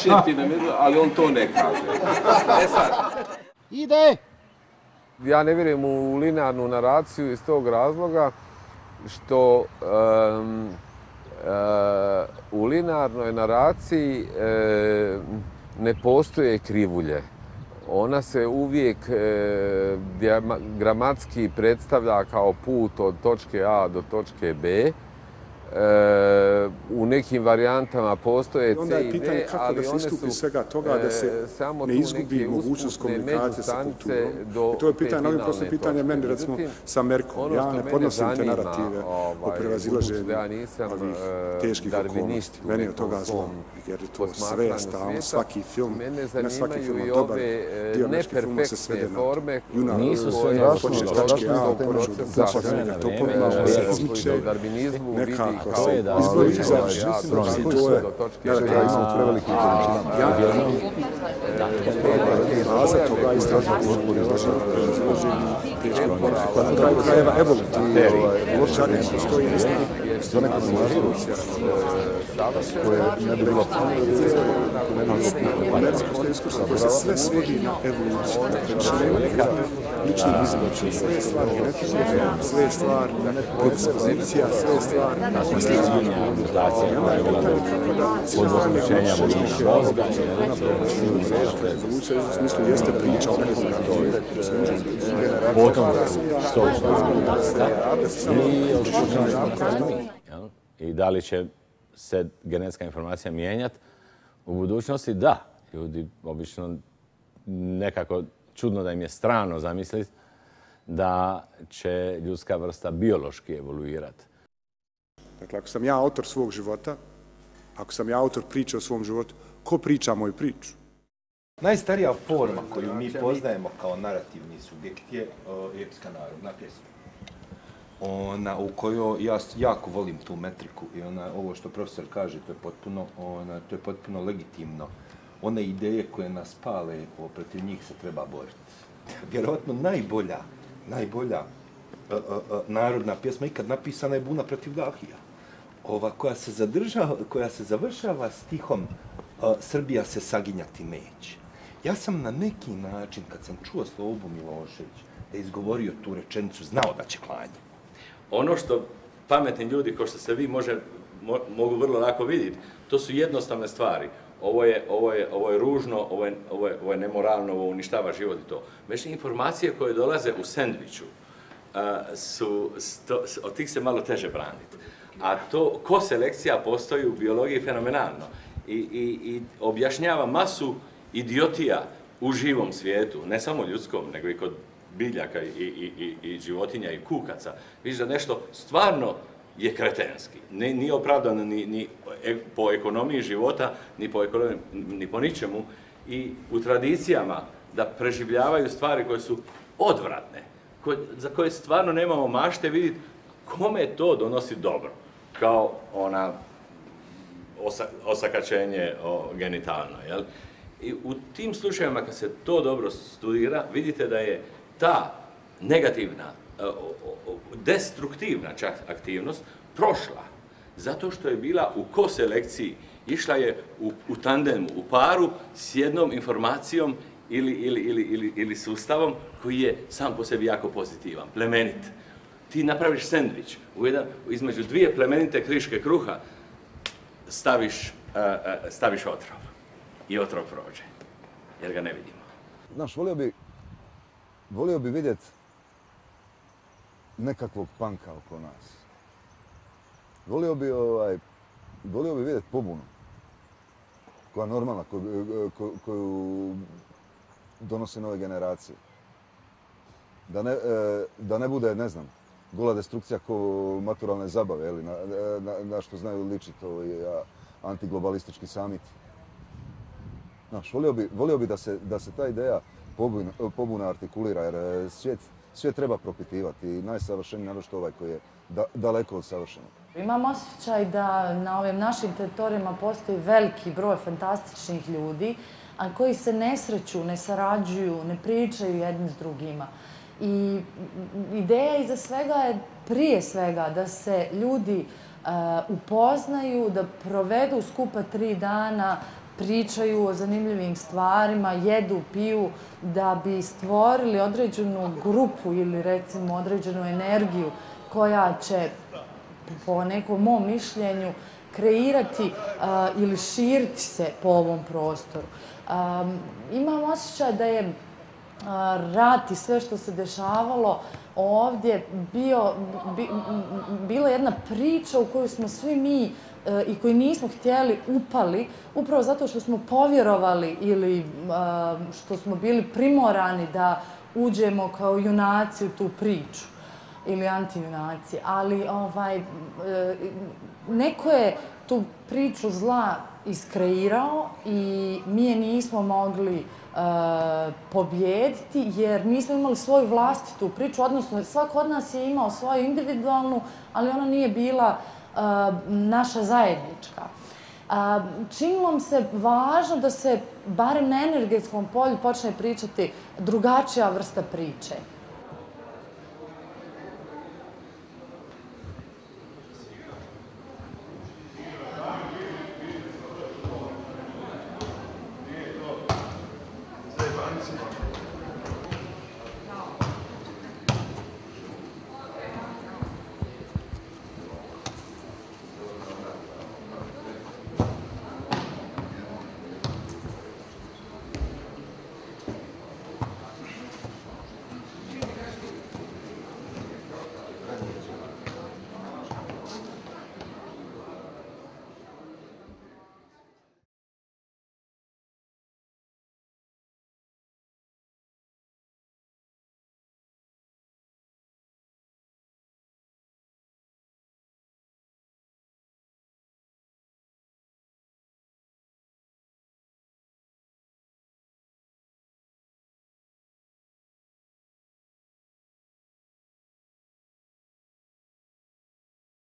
šepi na medu, ali on to ne kaže. E sad. Ide! Ja ne vjerujem u linearnu naraciju iz tog razloga što u linearnoj naraciji ne postoje krivulje. Ona se uvijek gramatski predstavlja kao put od točke A do točke B. U nekim varijantama postoje C i D, ali one su onda je pitanje kako da se istupi svega toga, da se ne izgubi mogućnost komunikacije sa kulturom. I to je pitanje, novim prosto pitanje meni, recimo, sa Amerikom. Ja ne podnosim te narative o prevazilaženju ovih teških okolnosti. Meni je toga zlom, jer je to sve stalno, svaki film, ne svaki film, dobar dio američkih filma se svede na junak. Nisu sve strašno, to potpuno se izmiče, neka izbori izaći, to je imamo preveliki baza toga istraživanja na kraju krajeva evolutivno čak ne postoji za nekom evolucija koje ne bi bilo američko iskustvo koje se sve svodi na evoluciju, znači nema nekakve ličnih izbača, sve je stvar genetike, sve je stvar predispozicija, sve je stvar evolucija u smislu jeste priča o nekom i da li će se genetska informacija mijenjati u budućnosti? Da. Ljudi obično nekako čudno da im je strano zamisliti da će ljudska vrsta biološki evoluirati. Dakle, ako sam ja autor svog života, ako sam ja autor priče o svom životu, ko priča moju priču? Najstarija forma koju mi poznajemo kao narativni subjekt je epska narodna pjesma. U kojoj ja jako volim tu metriku i ovo što profesor kaže, to je potpuno legitimno. One ideje koje nas pale, protiv njih se treba boriti. Vjerojatno najbolja narodna pjesma ikad napisana je Buna protiv Dahija. Koja se završava stihom Srbija se saginjati neće. Ja sam na neki način, kad sam čuo Slobu Milošević da je izgovorio tu rečenicu, znao da će klanje. Ono što pametni ljudi, kao što se vi mogu vrlo lako vidjeti, to su jednostavne stvari. Ovo je ružno, ovo je nemoralno, ovo uništava život i to. Međutim, informacije koje dolaze u sendviču, od tih se malo teže braniti. A to, koselekcija postoji u biologiji fenomenalno i objašnjava masu idiotija u živom svijetu, ne samo ljudskom, nego i kod biljaka i životinja i kukaca. Vidiš da nešto stvarno je kretenski. Nije opravdano ni po ekonomiji života, ni po ničemu. I u tradicijama da preživljavaju stvari koje su odvratne, za koje stvarno nemamo mašte vidjeti kome to donosi dobro. Kao osakačenje genitalno. I u tim slučajevima kad se to dobro studira, vidite da je ta negativna, destruktivna čak aktivnost prošla. Zato što je bila u koselekciji, išla je u tandemu, u paru s jednom informacijom ili sustavom koji je sam po sebi jako pozitivan, plemenit. Ti napraviš sendvič, između dvije plemenite kriške kruha staviš otrov. I otrov prođe, jer ga ne vidimo. Znaš, volio bi vidjeti nekakvog panka oko nas. Volio bi vidjeti pobunu. Koja je normalna, koju donose nove generacije. Da ne bude, ne znam, gola destrukcija ko maturalne zabave, na što znaju ličiti antiglobalistički samiti. Znaš, volio bi da se ta ideja pobuna artikulira, jer svijet treba propitivati i najsavršeniji naročito ovaj koji je daleko od savršenog. Imam osjećaj da na ovim našim teritorijama postoji veliki broj fantastičnih ljudi, a koji se ne sreću, ne sarađuju, ne pričaju jedni s drugima. I ideja iza svega je prije svega da se ljudi upoznaju, da provedu skupa 3 dana, pričaju o zanimljivim stvarima, jedu, piju, da bi stvorili određenu grupu ili recimo određenu energiju koja će, po nekom mom mišljenju, kreirati ili širiti se po ovom prostoru. Imam osjećaj da je rat i sve što se dešavalo ovdje bila jedna priča u koju smo svi mi i koji nismo htjeli upali, upravo zato što smo povjerovali ili što smo bili primorani da uđemo kao junaci u tu priču ili antijunaci. Ali neko je tu priču zla iskreirao i mi je nismo mogli pobijediti jer nismo imali svoju vlastitu priču, odnosno svako od nas je imao svoju individualnu, ali ona nije bila naša zajednička. Činilo mi se važno da se barem na energetskom polju počne pričati drugačija vrsta priče. Zajebanici.